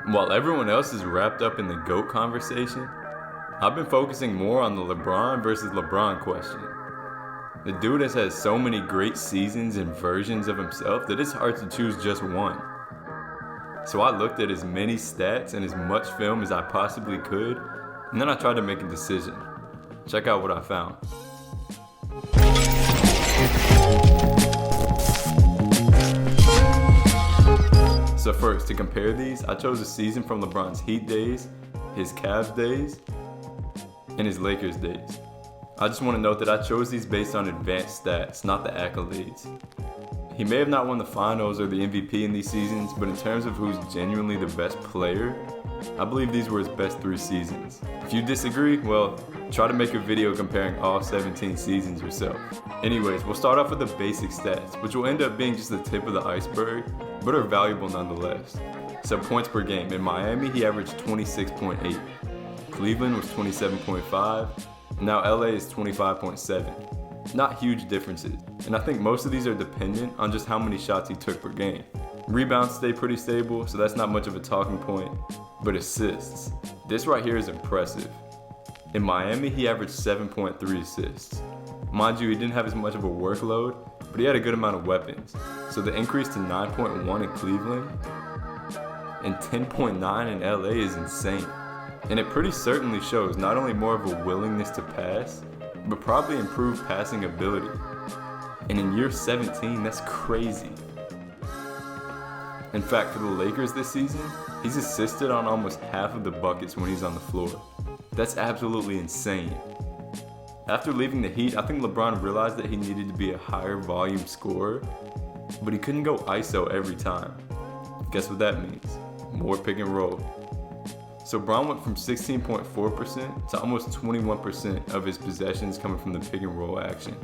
While everyone else is wrapped up in the GOAT conversation, I've been focusing more on the LeBron versus LeBron question. The dude has had so many great seasons and versions of himself that it's hard to choose just one. So I looked at as many stats and as much film as I possibly could, and then I tried to make a decision. Check out what I found. So first, to compare these, I chose a season from LeBron's Heat days, his Cavs days, and his Lakers days. I just want to note that I chose these based on advanced stats, not the accolades. He may have not won the finals or the MVP in these seasons, but in terms of who's genuinely the best player, I believe these were his best 3 seasons. If you disagree, well, try to make a video comparing all 17 seasons yourself. Anyways, we'll start off with the basic stats, which will end up being just the tip of the iceberg, but are valuable nonetheless. So points per game. In Miami, he averaged 26.8. Cleveland was 27.5. Now LA is 25.7. Not huge differences, and I think most of these are dependent on just how many shots he took per game. Rebounds stay pretty stable, so that's not much of a talking point, but assists. This right here is impressive. In Miami, he averaged 7.3 assists. Mind you, he didn't have as much of a workload, but he had a good amount of weapons. So the increase to 9.1 in Cleveland and 10.9 in LA is insane. And it pretty certainly shows not only more of a willingness to pass, but probably improved passing ability. And in year 17, that's crazy. In fact, for the Lakers this season, he's assisted on almost half of the buckets when he's on the floor. That's absolutely insane. After leaving the Heat, I think LeBron realized that he needed to be a higher volume scorer, but he couldn't go ISO every time. Guess what that means? More pick and roll. So Bron went from 16.4% to almost 21% of his possessions coming from the pick and roll action.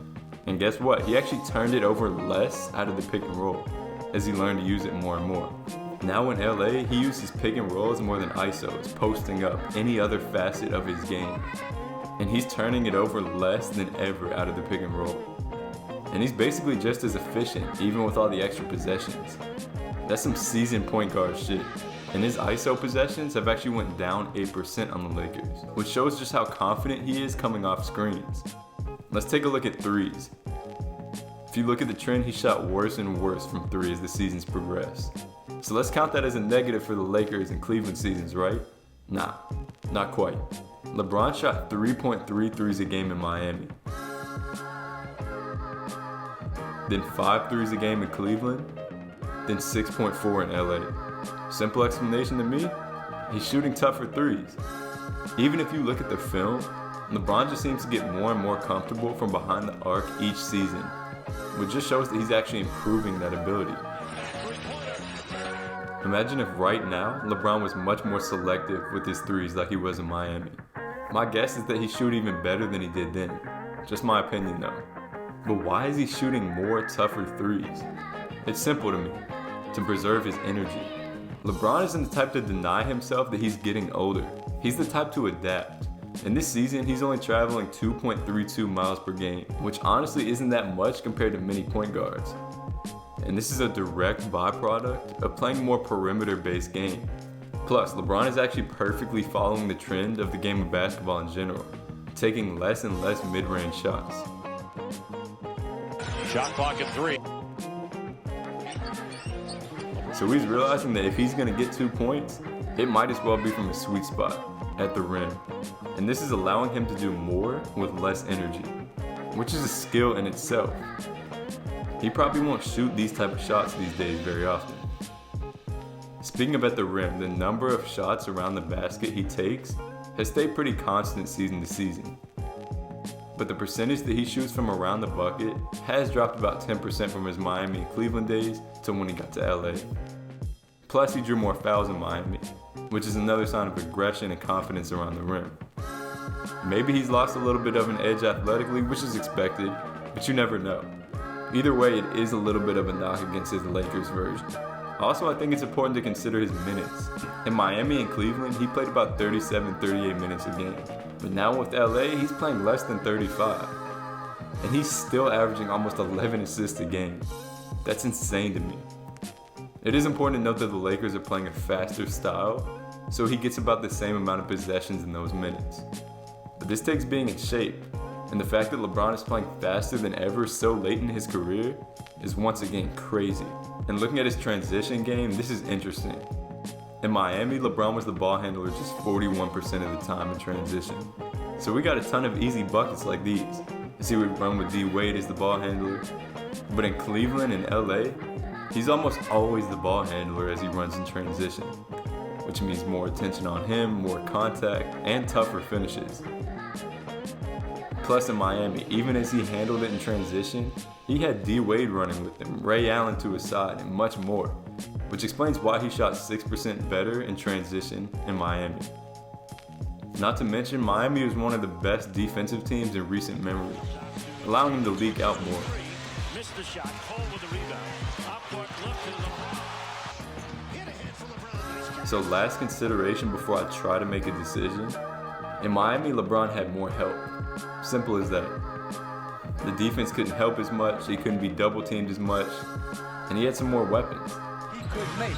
And guess what? He actually turned it over less out of the pick and roll as he learned to use it more and more. Now in LA, he uses pick and rolls more than ISOs, posting up any other facet of his game. And he's turning it over less than ever out of the pick and roll. And he's basically just as efficient, even with all the extra possessions. That's some seasoned point guard shit. And his ISO possessions have actually went down 8% on the Lakers, which shows just how confident he is coming off screens. Let's take a look at threes. If you look at the trend, he shot worse and worse from 3 as the seasons progressed. So let's count that as a negative for the Lakers and Cleveland seasons, right? Nah, not quite. LeBron shot 3.3 threes a game in Miami. Then 5 threes a game in Cleveland. Then 6.4 in LA. Simple explanation to me, he's shooting tougher threes. Even if you look at the film, LeBron just seems to get more and more comfortable from behind the arc each season, which just shows that he's actually improving that ability. Imagine if right now, LeBron was much more selective with his threes like he was in Miami. My guess is that he'd shoot even better than he did then. Just my opinion though. But why is he shooting more tougher threes? It's simple to me, to preserve his energy. LeBron isn't the type to deny himself that he's getting older. He's the type to adapt. And this season, he's only traveling 2.32 miles per game, which honestly isn't that much compared to many point guards. And this is a direct byproduct of playing a more perimeter-based game. Plus, LeBron is actually perfectly following the trend of the game of basketball in general, taking less and less mid-range shots. Shot clock at 3. So he's realizing that if he's going to get 2 points, it might as well be from a sweet spot at the rim. And this is allowing him to do more with less energy, which is a skill in itself. He probably won't shoot these type of shots these days very often. Speaking of at the rim, the number of shots around the basket he takes has stayed pretty constant season to season. But the percentage that he shoots from around the bucket has dropped about 10% from his Miami and Cleveland days to when he got to LA. Plus, he drew more fouls in Miami, which is another sign of aggression and confidence around the rim. Maybe he's lost a little bit of an edge athletically, which is expected, but you never know. Either way, it is a little bit of a knock against his Lakers version. Also, I think it's important to consider his minutes. In Miami and Cleveland, he played about 37-38 minutes a game. But now with LA, he's playing less than 35. And he's still averaging almost 11 assists a game. That's insane to me. It is important to note that the Lakers are playing a faster style, so he gets about the same amount of possessions in those minutes. But this takes being in shape, and the fact that LeBron is playing faster than ever so late in his career is once again crazy. And looking at his transition game, this is interesting. In Miami, LeBron was the ball handler just 41% of the time in transition. So we got a ton of easy buckets like these. You see, we run with D Wade as the ball handler. But in Cleveland and LA, he's almost always the ball handler as he runs in transition, which means more attention on him, more contact, and tougher finishes. Plus in Miami, even as he handled it in transition, he had D Wade running with him, Ray Allen to his side, and much more, which explains why he shot 6% better in transition in Miami. Not to mention, Miami was one of the best defensive teams in recent memory, allowing him to leak out more. Missed the shot, Cole with the rebound. Up court, left to LeBron. Hit ahead for LeBron. So last consideration before I try to make a decision. In Miami, LeBron had more help. Simple as that. The defense couldn't help as much, he couldn't be double teamed as much, and he had some more weapons. He could make it.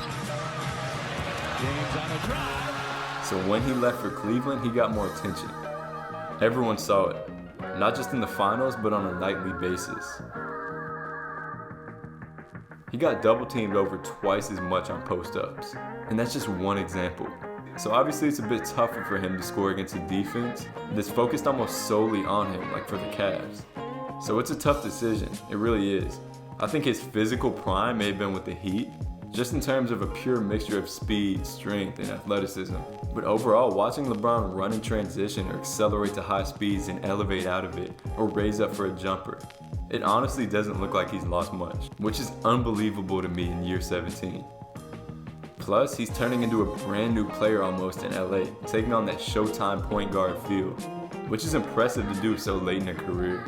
James on a drive. So when he left for Cleveland, he got more attention. Everyone saw it, not just in the finals, but on a nightly basis. He got double teamed over twice as much on post-ups, and that's just one example. So obviously it's a bit tougher for him to score against a defense that's focused almost solely on him, like for the Cavs. So it's a tough decision, it really is. I think his physical prime may have been with the Heat, just in terms of a pure mixture of speed, strength, and athleticism. But overall, watching LeBron run in transition or accelerate to high speeds and elevate out of it, or raise up for a jumper, it honestly doesn't look like he's lost much, which is unbelievable to me in year 17. Plus, he's turning into a brand new player almost in LA, taking on that Showtime point guard feel, which is impressive to do so late in a career.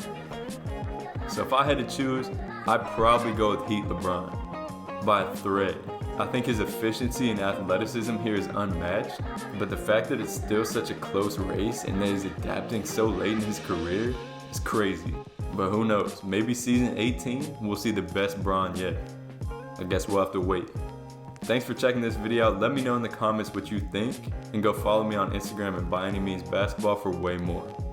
So if I had to choose, I'd probably go with Heat LeBron by a thread. I think his efficiency and athleticism here is unmatched, but the fact that it's still such a close race and that he's adapting so late in his career is crazy. But who knows, maybe season 18 we'll see the best Bron yet. I guess we'll have to wait. Thanks for checking this video out. Let me know in the comments what you think, and go follow me on Instagram at ByAnyMeansBasketball for way more.